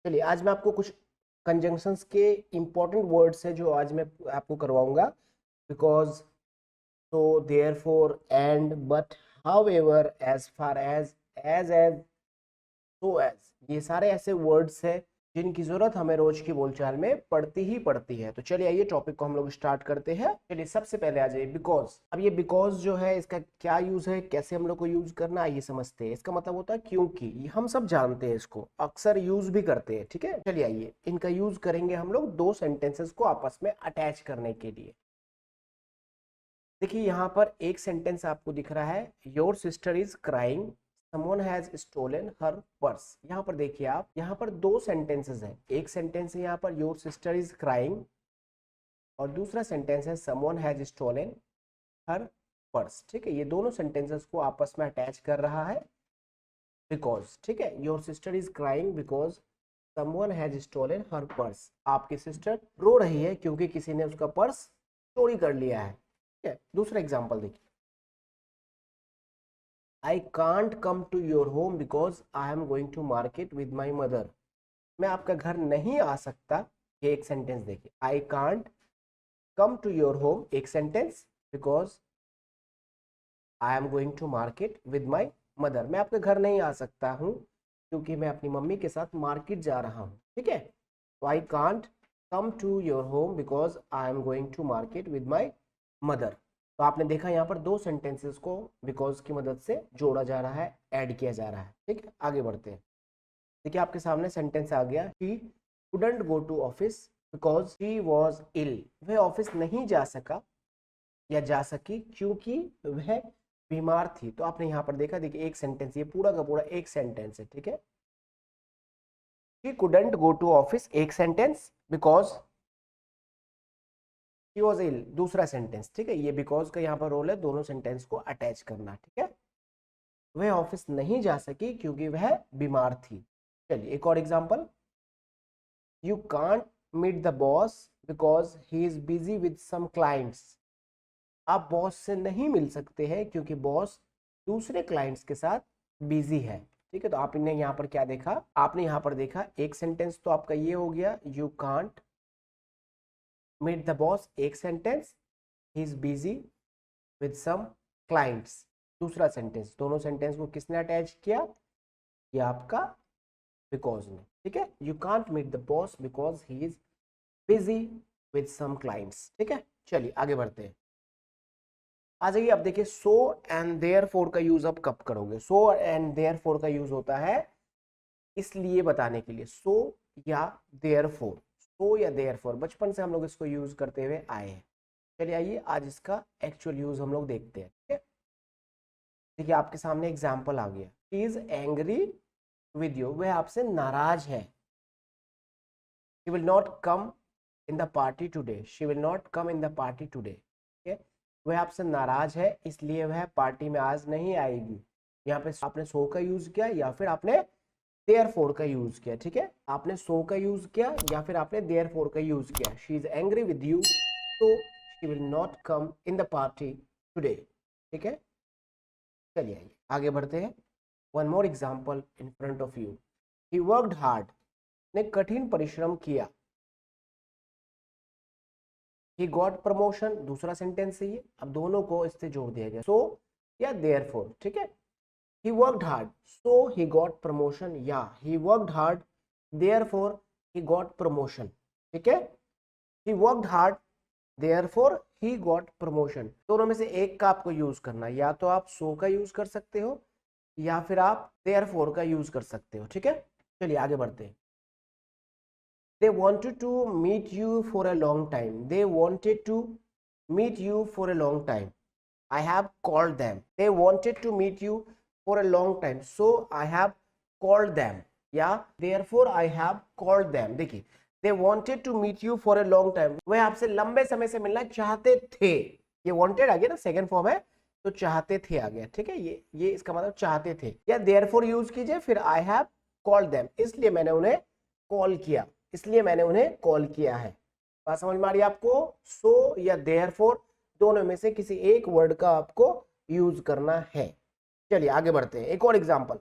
चलिए आज मैं आपको कुछ कंजंक्शंस के इंपॉर्टेंट वर्ड्स है जो आज मैं आपको करवाऊंगा। Because so therefore and but however as far as so as ये सारे ऐसे वर्ड्स हैं जिनकी जरूरत हमें रोज की बोलचाल में पड़ती ही पड़ती है। तो चलिए आइए टॉपिक को हम लोग स्टार्ट करते हैं। चलिए सबसे पहले आ जाइए बिकॉज। अब ये बिकॉज जो है इसका क्या यूज है, कैसे हम लोग को यूज करना है, ये समझते हैं। इसका मतलब होता है क्योंकि, ये हम सब जानते हैं, इसको अक्सर यूज भी करते हैं। ठीक है, चलिए आइए इनका यूज करेंगे हम लोग दो सेंटेंसेस को आपस में अटैच करने के लिए। देखिए यहाँ पर एक सेंटेंस आपको दिख रहा है, your sister is crying someone has stolen her purse. यहाँ पर देखिए आप, यहाँ पर दो सेंटेंसेस हैं। एक सेंटेंस है यहाँ per your sister is crying और दूसरा सेंटेंस है someone has stolen her purse. ठीक है, ये दोनों सेंटेंसेस को आपस में अटैच कर रहा है बिकॉज। ठीक है, your sister is crying because someone has stolen her purse. आपकी सिस्टर रो रही है क्योंकि किसी ने उसका पर्स चोरी कर लिया है। ठीक है, दूसरा एग्जांपल देखिए, I can't come to your home because I am going to market with my mother. मैं आपका घर नहीं आ सकता। ये एक सेंटेंस देखिए, I can't come to your home एक sentence, because I am going to market with my mother. मैं आपके घर नहीं आ सकता हूँ क्योंकि मैं अपनी मम्मी के साथ मार्केट जा रहा हूँ। ठीक है, तो I can't come to your home because I am going to market with my mother. तो आपने देखा यहाँ पर दो सेंटेंसेस को बिकॉज की मदद से जोड़ा जा रहा है, ऐड किया जा रहा है। ठीक है, आगे बढ़ते हैं। देखिए आपके सामने सेंटेंस आ गया, she couldn't go to office because she was ill. वह ऑफिस नहीं जा सका या जा सकी क्योंकि वह बीमार थी। तो आपने यहाँ पर देखा, देखिए एक सेंटेंस, ये पूरा का पूरा एक सेंटेंस है। ठीक है, she couldn't go to office एक sentence, because she was ill दूसरा सेंटेंस। ठीक है, ये बिकॉज का यहाँ पर रोल है दोनों सेंटेंस को अटैच करना। ठीक है, वह ऑफिस नहीं जा सकी क्योंकि वह बीमार थी। चलिए एक और example, you can't meet the boss because he is busy with some clients. आप बॉस से नहीं मिल सकते हैं क्योंकि बॉस दूसरे क्लाइंट्स के साथ बिजी है। ठीक है, तो आपने यहाँ पर क्या देखा, आपने यहाँ पर देखा एक सेंटेंस तो आपका ये हो गया, you can't meet the boss एक sentence, he is busy with some clients दूसरा सेंटेंस। दोनों सेंटेंस को किसने अटैच किया, ये आपका बिकॉज ने। ठीक है, you can't meet the boss because he is busy with some clients. ठीक है, चलिए आगे बढ़ते हैं। आ जाइए, अब देखिए सो एंड देयरफॉर का यूज अब कब करोगे। सो एंड देयरफॉर का यूज होता है इसलिए बताने के लिए, सो या देयरफॉर। सो या देयरफॉर बचपन से हम लोग इसको यूज करते हुए आए हैं। चलिए आइए आज इसका एक्चुअल यूज हम लोग देखते हैं। ठीक है, देखिए आपके सामने एग्जाम्पल आ गया, she is angry with you. वह आपसे नाराज है। She will not come in the party today. She will not come in the party today. ठीक है, वह आपसे नाराज है इसलिए वह पार्टी में आज नहीं आएगी। यहाँ पे आपने सो का यूज किया या फिर आपने देयरफॉर का यूज किया। ठीक है, आपने सो का यूज किया या फिर आपने देयरफॉर का यूज किया। She is angry with you तो she will not come in the party today. ठीक है, चलिए आइए आगे बढ़ते हैं। One more example in front of you, he worked hard. ने कठिन परिश्रम किया। ही गॉट प्रमोशन दूसरा सेंटेंस है ये। अब दोनों को इससे जोड़ दिया गया, सो या देयरफॉर। ठीक है, he worked hard so he got promotion या he worked hard therefore he got promotion। ठीक है, he worked hard therefore he got promotion। दोनों में से एक का आपको यूज करना, या तो आप so का यूज कर सकते हो या फिर आप therefore का यूज कर सकते हो। ठीक है, चलिए आगे बढ़ते हैं। they wanted to meet you for a long time। they wanted to meet you for a long time। I have called them। they wanted to meet you for a long time so I have called them या therefore I have called them। देखिए they wanted to meet you for a long time, वह आपसे लंबे समय से मिलना चाहते थे। ये wanted आ गया ना, सेकंड फॉर्म है तो चाहते थे आ गया। ठीक है, ये इसका मतलब चाहते थे। या therefore यूज कीजिए, फिर I have called them, इसलिए मैंने उन्हें कॉल किया, इसलिए मैंने उन्हें कॉल किया है। बात समझ में आ रही है आपको। सो या therefore दोनों में से किसी एक वर्ड का आपको यूज करना है। चलिए आगे बढ़ते हैं। एक और example,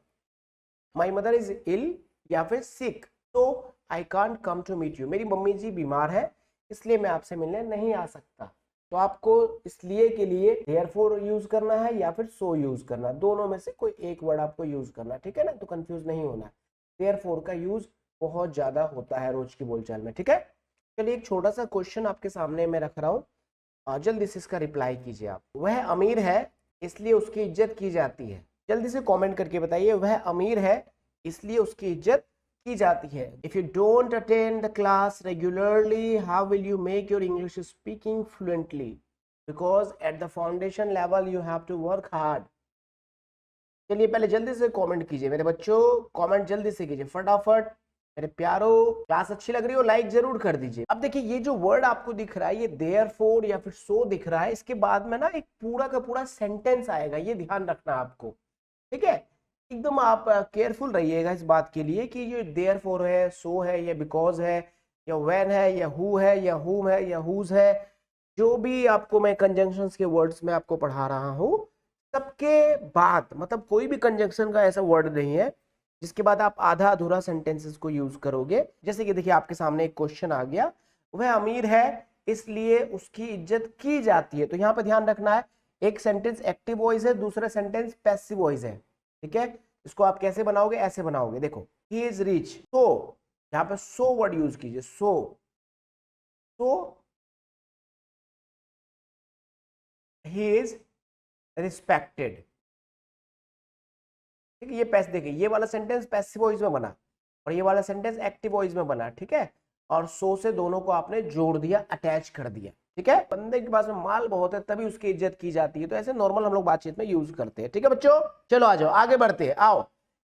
my mother is ill या फिर sick so I can't come to meet you, मेरी मम्मी जी बीमार है इसलिए मैं आपसे मिलने नहीं आ सकता। तो आपको इसलिए के लिए देयरफॉर यूज करना है या फिर सो यूज करना, दोनों में से कोई एक वर्ड आपको यूज करना, ठीक है ना, तो कंफ्यूज नहीं होना। देयरफॉर का यूज बहुत ज्यादा होता है रोज की बोलचाल में, ठीक है। चलिए एक छोटा सा क्वेश्चन आपके सामने मैं रख रहा हूँ, जल्दी से इसका रिप्लाई कीजिए आप। वह अमीर है इसलिए उसकी इज्जत की जाती है, जल्दी से कमेंट करके बताइए, वह अमीर है इसलिए उसकी इज्जत की जाती है। If you don't attend the class regularly how will you make your English speaking fluently, because at the foundation level you have to work hard. चलिए पहले जल्दी से कमेंट कीजिए मेरे बच्चों, कमेंट जल्दी से कीजिए फटाफट मेरे प्यारो। क्लास अच्छी लग रही हो लाइक जरूर कर दीजिए। अब देखिए ये जो वर्ड आपको दिख रहा है ये देयरफॉर या फिर सो दिख रहा है, इसके बाद में ना एक पूरा का पूरा सेंटेंस आएगा, ये ध्यान रखना आपको, ठीक है। एकदम आप केयरफुल रहिएगा इस बात के लिए कि ये देयरफॉर है, सो है, या बिकॉज है, या व्हेन है, या हु है, या हुम है, या हुज है, जो भी आपको मैं कंजंक्शंस के वर्ड्स में आपको पढ़ा रहा हूं, सबके बाद मतलब कोई भी कंजंक्शन का ऐसा वर्ड नहीं है जिसके बाद आप आधा अधूरा सेंटेंसेस को यूज करोगे। जैसे कि देखिए आपके सामने एक क्वेश्चन आ गया, वह अमीर है इसलिए उसकी इज्जत की जाती है, तो यहाँ पे ध्यान रखना है एक सेंटेंस एक्टिव वॉइस है, दूसरा सेंटेंस पैसिव वॉइस है, ठीक है। इसको आप कैसे बनाओगे, ऐसे बनाओगे, देखो ही इज रिच, सो यहाँ पे सो वर्ड यूज कीजिए, सो ही इज रिस्पेक्टेड, ठीक है। ये पैस देखिए ये वाला सेंटेंस पैसिव वॉइस में बना और ये वाला सेंटेंस एक्टिव वॉइस में बना, ठीक है। और सो से दोनों को आपने जोड़ दिया, अटैच कर दिया, ठीक है। बंदे के पास में माल बहुत है तभी उसकी इज्जत की जाती है, तो ऐसे नॉर्मल हम लोग बातचीत में यूज करते हैं, ठीक है बच्चों। चलो आ जाओ आगे बढ़ते हैं, आओ।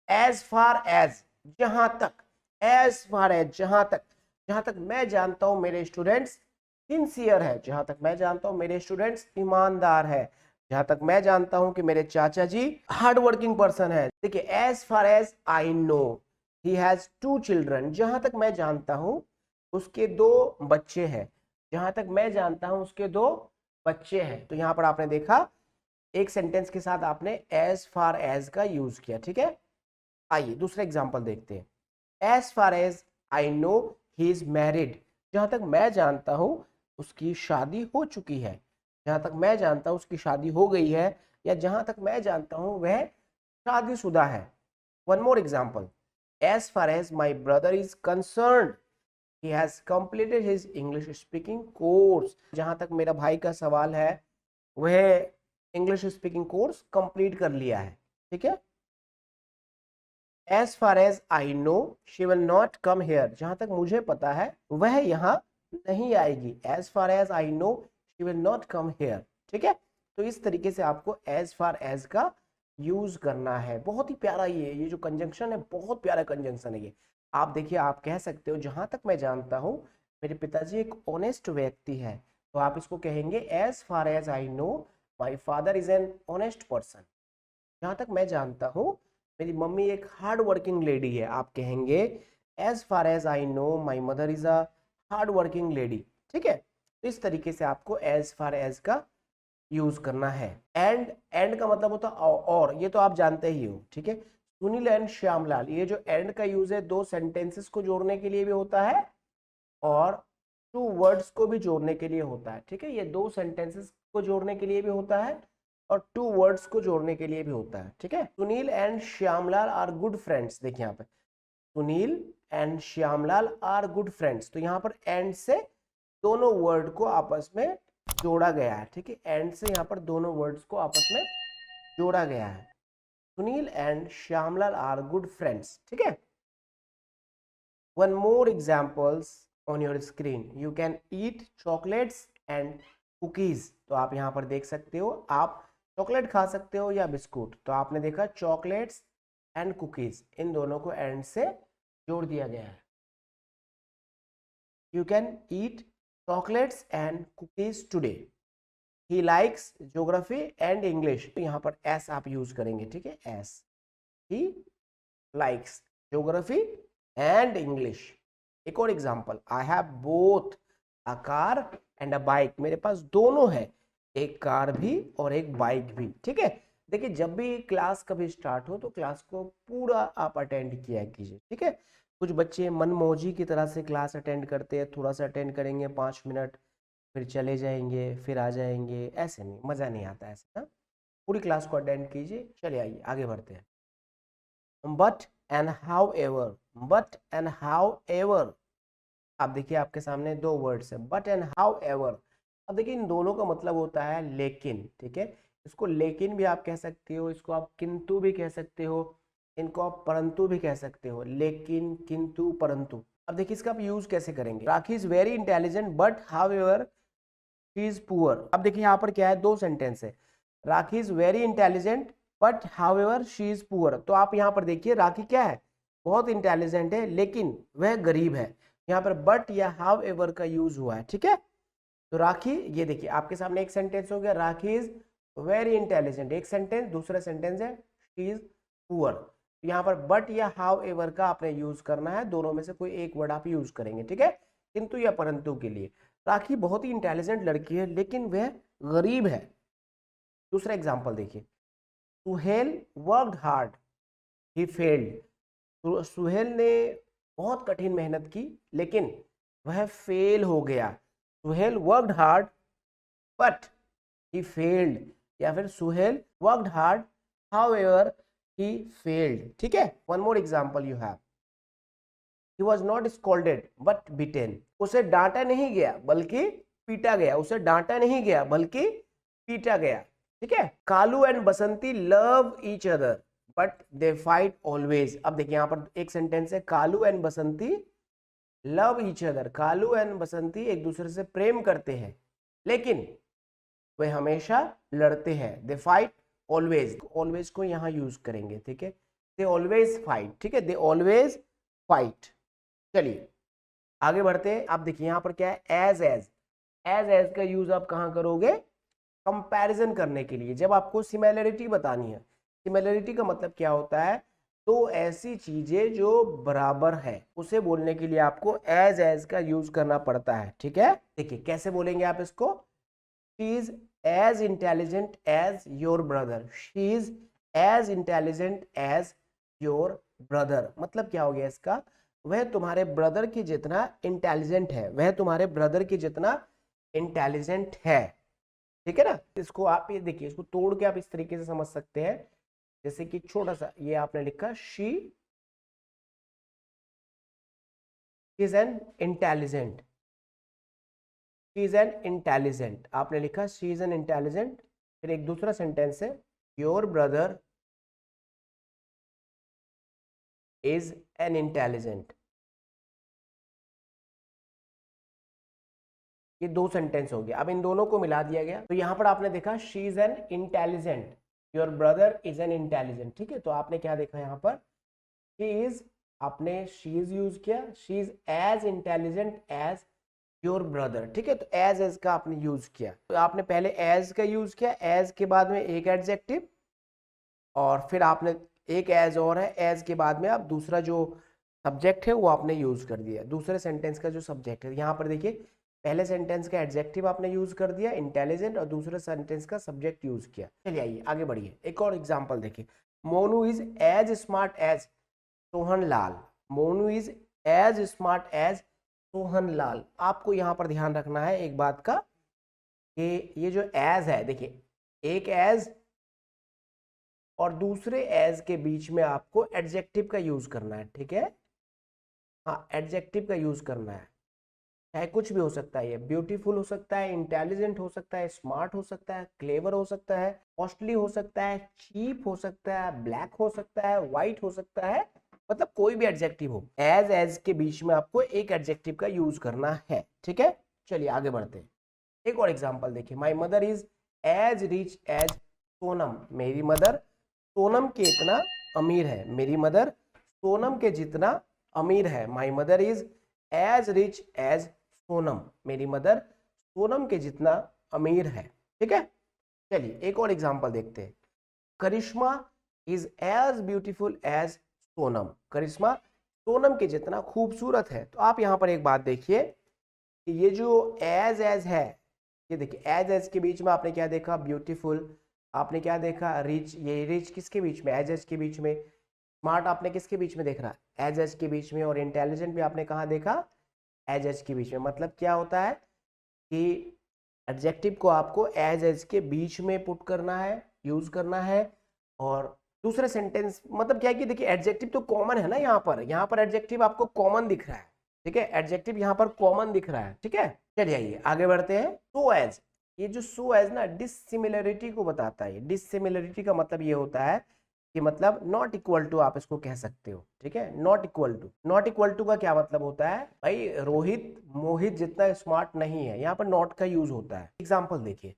एज फार एज, जहां तक, एज फार एज जहां तक मैं जानता हूं मेरे स्टूडेंट्स सिंसियर है, जहां तक मैं जानता हूं मेरे स्टूडेंट्स ईमानदार है, जहां तक मैं जानता हूं कि मेरे चाचा जी हार्ड वर्किंग पर्सन है। देखिए as far as I know he has 2 children, जहां तक मैं जानता हूं उसके 2 बच्चे हैं, जहां तक मैं जानता हूं उसके 2 बच्चे हैं। तो यहां पर आपने देखा एक सेंटेंस के साथ आपने एज फार एज का यूज किया, ठीक है। आइए दूसरा एग्जांपल देखते हैं। As far as I know he is married, जहां तक मैं जानता हूं उसकी शादी हो चुकी है, जहां तक मैं जानता हूं उसकी शादी हो गई है, या जहां तक मैं जानता हूं वह शादीशुदा है। One more example, as far as my brother is concerned he has completed his English speaking course, जहां तक मेरा भाई का सवाल है वह इंग्लिश स्पीकिंग कोर्स कंप्लीट कर लिया है, ठीक है। As far as I know she will not come here, जहां तक मुझे पता है वह यहाँ नहीं आएगी। As far as I know she will not come here, ठीक है। तो इस तरीके से आपको as far as का यूज करना है। बहुत ही प्यारा ये जो कंजंक्शन है बहुत प्यारा कंजंक्शन है ये। आप देखिए आप कह सकते हो जहां तक मैं जानता हूं मेरे पिताजी एक ऑनेस्ट व्यक्ति है, तो आप इसको कहेंगे as far as I know my father is an honest person. जहां तक मैं जानता हूं मेरी मम्मी एक हार्ड वर्किंग लेडी है, आप कहेंगे as far as I know my mother is a hard working lady, ठीक है। तो इस तरीके से आपको एज फार एज का यूज करना है। एंड का मतलब होता है और, ये तो आप जानते ही हो, ठीक है। सुनील एंड श्यामलाल, ये जो एंड का यूज है 2 सेंटेंसेस को जोड़ने के लिए भी होता है और 2 वर्ड्स को भी जोड़ने के लिए होता है, ठीक है। ये 2 सेंटेंसेस को जोड़ने के लिए भी होता है और 2 वर्ड्स को जोड़ने के लिए भी होता है, ठीक है। Sunil and Shyamlal are good friends, देखिए यहाँ पे Sunil and Shyamlal are good friends, तो यहाँ पर एंड से दोनों वर्ड को आपस में जोड़ा गया है, ठीक है। एंड से यहाँ पर दोनों वर्ड्स को आपस में जोड़ा गया है। Sunil and Shyamlal are good friends, ठीक है। One more examples on your screen, you can eat chocolates and cookies, तो आप यहाँ पर देख सकते हो आप चॉकलेट खा सकते हो या बिस्कुट, तो आपने देखा चॉकलेट्स एंड कुकीज, इन दोनों को एंड से जोड़ दिया गया है। You can eat chocolates and cookies today, he likes geography and English, तो यहाँ पर एस आप यूज करेंगे, ठीक है। S, he likes geography and English. एक और example, I have both a car and a bike, मेरे पास दोनों है, एक कार भी और एक बाइक भी, ठीक है। देखिए जब भी क्लास कभी स्टार्ट हो तो क्लास को पूरा आप अटेंड किया कीजिए, ठीक है। कुछ बच्चे मनमौजी की तरह से क्लास अटेंड करते हैं, थोड़ा सा अटेंड करेंगे 5 मिनट, फिर चले जाएंगे, फिर आ जाएंगे, ऐसे नहीं, मज़ा नहीं आता ऐसे ना। पूरी क्लास को अटेंड कीजिए। चलिए आइए आगे बढ़ते हैं। But and how ever, but and how ever, आप देखिए आपके सामने दो वर्ड्स है, बट एंड हाउ एवर। अब देखिए इन दोनों का मतलब होता है लेकिन, ठीक है। इसको लेकिन भी आप कह सकते हो, इसको आप किंतु भी कह सकते हो, इनको आप परंतु भी कह सकते हो, लेकिन, किंतु, परंतु। अब देखिए इसका आप यूज कैसे करेंगे। Rakhi is very intelligent but however she is poor. अब देखिए यहाँ पर क्या है, दो सेंटेंस है। Rakhi is very intelligent but however she is poor. तो आप यहाँ पर देखिए राखी क्या है, बहुत इंटेलिजेंट है लेकिन वह गरीब है। यहाँ पर बट या हाउ एवर का यूज हुआ है, ठीक है। तो राखी, ये देखिए आपके सामने एक सेंटेंस हो गया, राखी इज वेरी इंटेलिजेंट, एक सेंटेंस। दूसरा सेंटेंस है शी इज पुअर। यहाँ पर बट या हाउ एवर का आपने यूज करना है, दोनों में से कोई एक वर्ड आप यूज करेंगे, ठीक है, किंतु या परंतु के लिए। राखी बहुत ही इंटेलिजेंट लड़की है लेकिन वह गरीब है। दूसरा एग्जाम्पल देखिए, Suhail worked hard he failed. Suhail ने बहुत कठिन मेहनत की लेकिन वह फेल हो गया। Suhail worked hard but he failed, या फिर Suhail worked hard however he failed, ठीक है। One more example you have, he was not scolded but beaten. उसे डांटा नहीं गया बल्कि पीटा गया, उसे डांटा नहीं गया बल्कि पीटा गया, ठीक है। Kalu and Basanti love each other but they fight always. अब देखिए यहाँ पर एक सेंटेंस है, Kalu and Basanti love each other. Kalu and Basanti एक दूसरे से प्रेम करते हैं लेकिन वे हमेशा लड़ते हैं। दे फाइट ऑलवेज, ऑलवेज को यहाँ यूज करेंगे, ठीक है। दे ऑलवेज फाइट, ठीक है, दे ऑलवेज फाइट। चलिए आगे बढ़ते हैं। आप देखिए यहाँ पर क्या है, एज एज। एज का यूज आप कहाँ करोगे, कंपैरिजन करने के लिए, जब आपको सिमिलरिटी बतानी है। सिमिलरिटी का मतलब क्या होता है, तो ऐसी चीजें जो बराबर है उसे बोलने के लिए आपको एज का यूज करना पड़ता है, ठीक है। देखिए कैसे बोलेंगे आप इसको, she is as intelligent as your brother. She is as intelligent as your brother. मतलब क्या हो गया इसका, वह तुम्हारे ब्रदर की जितना इंटेलिजेंट है, वह तुम्हारे ब्रदर की जितना इंटेलिजेंट है, ठीक है ना। इसको आप ये देखिए, इसको तोड़ के आप इस तरीके से समझ सकते हैं, जैसे कि छोटा सा ये आपने लिखा, she is an intelligent, she is an intelligent, आपने लिखा शी इज एन इंटेलिजेंट। फिर एक दूसरा सेंटेंस है, your brother is an intelligent. ये दो सेंटेंस हो गया। अब इन दोनों को मिला दिया गया तो यहां पर आपने देखा she is an intelligent, your brother is an intelligent, ठीक है। तो आपने क्या देखा यहाँ पर, शी इज, आपने शी इज यूज किया, she is as intelligent as your brother, ठीक है। तो एज का आपने यूज किया, तो आपने पहले एज का यूज किया, एज के बाद में एक एडजेक्टिव, और फिर आपने एक एज और है, एज के बाद में आप दूसरा जो सब्जेक्ट है वो आपने यूज कर दिया, दूसरे सेंटेंस का जो सब्जेक्ट है। यहाँ पर देखिए पहले सेंटेंस का एडजेक्टिव आपने यूज कर दिया इंटेलिजेंट, और दूसरे सेंटेंस का सब्जेक्ट यूज किया। चलिए आइए आगे बढ़िए, एक और एग्जांपल देखिए, Monu is as smart as Sohan Lal. Monu is as smart as Sohan Lal. आपको यहाँ पर ध्यान रखना है एक बात का, कि ये जो एज है, देखिए एक एज और दूसरे एज के बीच में आपको एडजेक्टिव का यूज करना है, ठीक है। हाँ, एडजेक्टिव का यूज करना है, चाहे कुछ भी हो सकता है, ये ब्यूटीफुल हो सकता है, इंटेलिजेंट हो सकता है, स्मार्ट हो सकता है, क्लेवर हो सकता है, कॉस्टली हो सकता है, चीप हो सकता है, ब्लैक हो सकता है, व्हाइट हो सकता है, मतलब कोई भी एडजेक्टिव हो, एज के बीच में आपको एक एडजेक्टिव का यूज करना है, ठीक है। चलिए आगे बढ़ते हैं। एक और एग्जांपल देखिए, my mother is as rich as Sonam. मेरी मदर सोनम के इतना अमीर है। मेरी मदर सोनम के जितना अमीर है। My mother is as rich as Sonam. मेरी मदर सोनम के जितना अमीर है, ठीक है। चलिए एक और एग्जांपल देखते हैं, Karishma is as beautiful as Sonam. Karishma Sonam के जितना खूबसूरत है। तो आप यहाँ पर एक बात देखिए कि ये जो एज है, ये देखिए एज के बीच में आपने क्या देखा, ब्यूटीफुल, आपने क्या देखा, रिच। ये रिच किसके बीच में, एज के बीच में। स्मार्ट आपने किसके बीच में देख रहा है, एज एज के बीच में, और इंटेलिजेंट भी आपने कहाँ देखा, एज एज के बीच में। मतलब क्या होता है कि एडजेक्टिव को आपको एज एज के बीच में पुट करना है, यूज करना है। और दूसरे सेंटेंस मतलब क्या है कि देखिए एडजेक्टिव तो कॉमन है ना, यहाँ पर एडजेक्टिव आपको कॉमन दिख रहा है, ठीक है, एडजेक्टिव यहाँ पर कॉमन दिख रहा है, ठीक है। चलिए आइए आगे बढ़ते हैं। सो एज, ये जो सो एज ना डिसिमिलरिटी को बताता है। डिसिमिलरिटी का मतलब ये होता है कि मतलब नॉट इक्वल टू आप इसको कह सकते हो, ठीक है, not equal to. Not equal to का क्या मतलब होता है भाई, रोहित मोहित जितना स्मार्ट नहीं है, यहाँ पर नॉट का यूज होता है। एग्जाम्पल देखिए,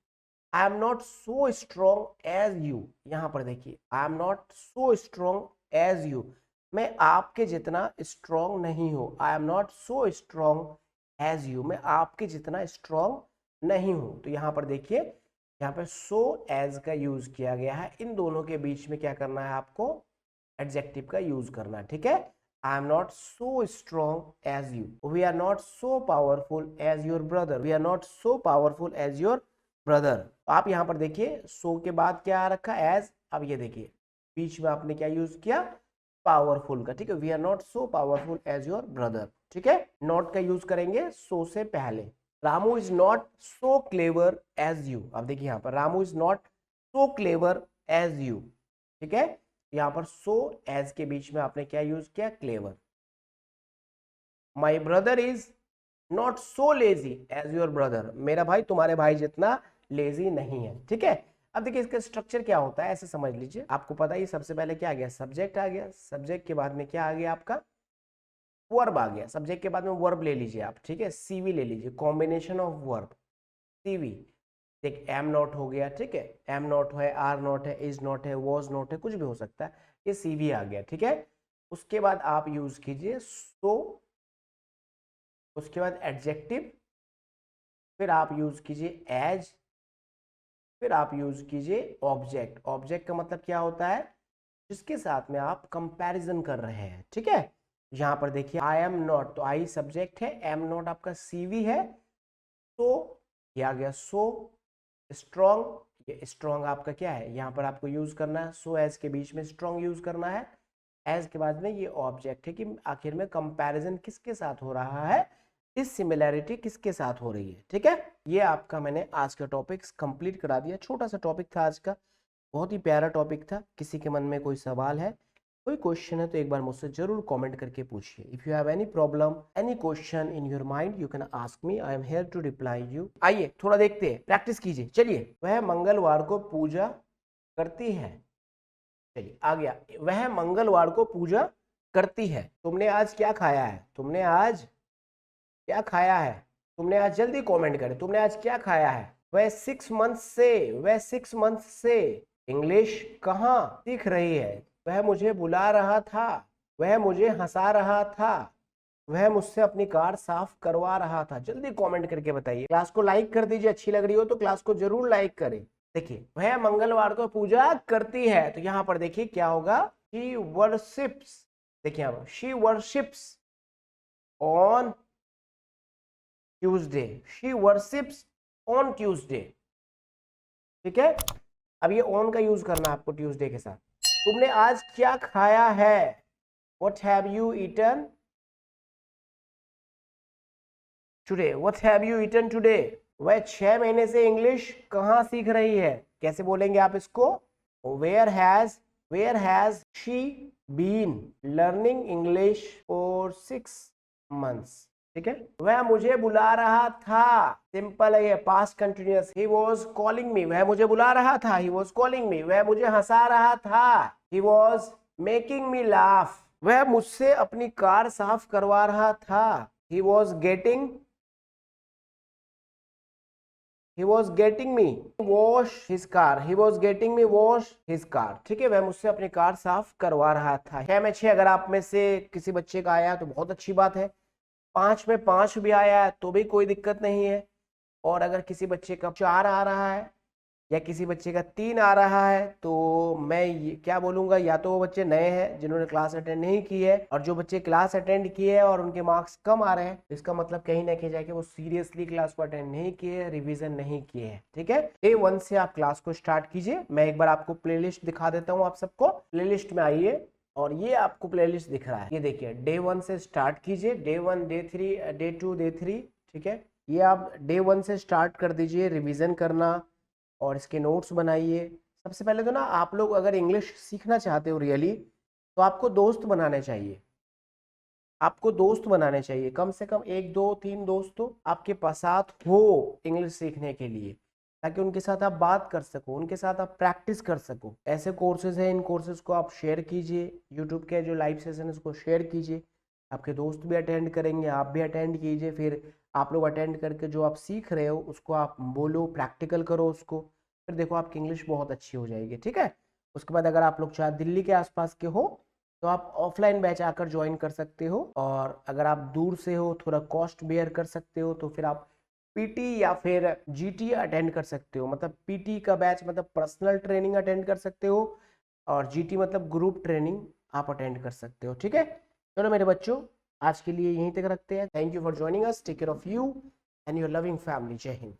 I am not so strong as you, यहाँ पर देखिए I am not so strong as you, मैं आपके जितना स्ट्रॉन्ग नहीं हूँ। I am not so strong as you, मैं आपके जितना स्ट्रॉन्ग नहीं हूँ। तो यहाँ पर देखिए, यहाँ पे सो एज का यूज किया गया है। इन दोनों के बीच में क्या करना है आपको, एडजेक्टिव का यूज करना है, ठीक है। I am not so strong as you, we are not so powerful as your brother, we are not so powerful as your brother. आप यहाँ पर देखिए सो के बाद क्या आ रखा, एज। अब ये देखिए बीच में आपने क्या यूज किया, पावरफुल का, ठीक है, we are not so powerful as your brother, ठीक है। नॉट का यूज करेंगे सो से पहले। Ramu is not so clever as you, अब देखिए यहाँ पर Ramu is not so clever as you, ठीक है। यहाँ पर सो एज के बीच में आपने क्या यूज किया, clever. My brother is not so lazy as your brother, मेरा भाई तुम्हारे भाई जितना लेजी नहीं है, ठीक है। अब देखिए इसका स्ट्रक्चर क्या होता है, ऐसे समझ लीजिए, आपको पता ही सबसे पहले क्या आ गया, सब्जेक्ट आ गया, सब्जेक्ट के बाद में क्या आ गया आपका, वर्ब आ गया, सब्जेक्ट के बाद में वर्ब ले लीजिए आप, ठीक है, सीवी ले लीजिए, कॉम्बिनेशन ऑफ वर्ब सीवी। देख एम नॉट हो गया, ठीक है, एम नॉट है, आर नॉट है, इज नॉट है, वॉज नॉट है, कुछ भी हो सकता है, ये सीवी आ गया, ठीक है। उसके बाद आप यूज कीजिए सो, उसके बाद एडजेक्टिव, फिर आप यूज कीजिए एज, फिर आप यूज कीजिए ऑब्जेक्ट। ऑब्जेक्ट का मतलब क्या होता है, जिसके साथ में आप कंपैरिजन कर रहे हैं, ठीक है। यहाँ पर देखिए आई एम नॉट, तो आई सब्जेक्ट है, एम नॉट आपका सीवी है, तो ये आ गया सो। स्ट्रॉन्ग, ये स्ट्रॉन्ग आपका क्या है, यहाँ पर आपको यूज करना है, सो एज के बीच में स्ट्रॉन्ग यूज करना है, एज के बाद में ये ऑब्जेक्ट है कि आखिर में कंपैरिजन किसके साथ हो रहा है, इस सिमिलैरिटी किसके साथ हो रही है, ठीक है। ये आपका मैंने आज का टॉपिक कंप्लीट करा दिया, छोटा सा टॉपिक था आज का, बहुत ही प्यारा टॉपिक था। किसी के मन में कोई सवाल है, कोई क्वेश्चन है तो एक बार मुझसे जरूर कमेंट करके पूछिए। If you have any problem, any question in your mind, you can ask me, I am here to reply you. आइए थोड़ा देखते हैं, प्रैक्टिस कीजिए। चलिए, वह मंगलवार को पूजा करती है, चलिए आ गया, वह मंगलवार को पूजा करती है। तुमने आज क्या खाया है, तुमने आज क्या खाया है, तुमने आज, जल्दी कमेंट करें, तुमने आज क्या खाया है। वह 6 मंथ से, वह 6 मंथ से इंग्लिश कहाँ सीख रही है। वह मुझे बुला रहा था, वह मुझे हंसा रहा था, वह मुझसे अपनी कार साफ करवा रहा था। जल्दी कमेंट करके बताइए। क्लास को लाइक कर दीजिए, अच्छी लग रही हो तो क्लास को जरूर लाइक करें। देखिए वह मंगलवार को पूजा करती है, तो यहाँ पर देखिए क्या होगा, शी वर्शिप्स, देखिए यहाँ पर she worships on Tuesday, she worships on Tuesday, ठीक है। अब ये ऑन का यूज करना है आपको ट्यूसडे के साथ। तुमने आज क्या खाया है, what have you eaten today, what have you eaten today. वह 6 महीने से इंग्लिश कहाँ सीख रही है, कैसे बोलेंगे आप इसको, where has she been learning English for 6 months, ठीक है। वह मुझे बुला रहा था, सिंपल है ये, past continuous. He was calling me, वह मुझे बुला रहा था, ही वाज कॉलिंग मी। वह मुझे हंसा रहा था, he was making me laugh. वह मुझसे अपनी कार साफ करवा रहा था, he was getting me wash his car, he was getting me wash his car, ठीक है। वह मुझसे अपनी कार साफ करवा रहा था। 6 में 6 अगर आप में से किसी बच्चे का आया तो बहुत अच्छी बात है, 5 में 5 भी आया है तो भी कोई दिक्कत नहीं है, और अगर किसी बच्चे का 4 आ रहा है या किसी बच्चे का 3 आ रहा है तो मैं क्या बोलूंगा, या तो वो बच्चे नए हैं जिन्होंने क्लास अटेंड नहीं की है, और जो बच्चे क्लास अटेंड किए हैं और उनके मार्क्स कम आ रहे हैं, इसका मतलब कहीं ना कहीं जाके वो सीरियसली क्लास को अटेंड नहीं किए, रिवीजन नहीं किए हैं, ठीक है। A1 से आप क्लास को स्टार्ट कीजिए। मैं एक बार आपको प्लेलिस्ट दिखा देता हूँ, आप सबको प्लेलिस्ट में आइए, और ये आपको प्लेलिस्ट दिख रहा है, ये देखिए डे 1 से स्टार्ट कीजिए, डे 1 डे 3 डे 2 डे 3, ठीक है। ये आप डे 1 से स्टार्ट कर दीजिए रिवीजन करना और इसके नोट्स बनाइए। सबसे पहले तो ना आप लोग अगर इंग्लिश सीखना चाहते हो रियली, तो आपको दोस्त बनाने चाहिए, आपको दोस्त बनाने चाहिए, कम से कम 1 2 3 दोस्त तो आपके पास साथ हो इंग्लिश सीखने के लिए, ताकि उनके साथ आप बात कर सको, उनके साथ आप प्रैक्टिस कर सको। ऐसे कोर्सेज हैं, इन कोर्सेज को आप शेयर कीजिए, यूट्यूब के जो लाइव सेशन है उसको शेयर कीजिए, आपके दोस्त भी अटेंड करेंगे, आप भी अटेंड कीजिए, फिर आप लोग अटेंड करके जो आप सीख रहे हो उसको आप बोलो, प्रैक्टिकल करो उसको, फिर देखो आपकी इंग्लिश बहुत अच्छी हो जाएगी, ठीक है। उसके बाद अगर आप लोग चाहे दिल्ली के आसपास के हो तो आप ऑफलाइन बैच आकर ज्वाइन कर सकते हो, और अगर आप दूर से हो, थोड़ा कॉस्ट बेयर कर सकते हो, तो फिर आप पीटी या फिर जीटी अटेंड कर सकते हो। मतलब पीटी का बैच मतलब पर्सनल ट्रेनिंग अटेंड कर सकते हो, और जीटी मतलब ग्रुप ट्रेनिंग आप अटेंड कर सकते हो, ठीक है। चलो मेरे बच्चों, आज के लिए यहीं तक रखते हैं। Thank you for joining us, take care of you and your loving family. Jai Hind.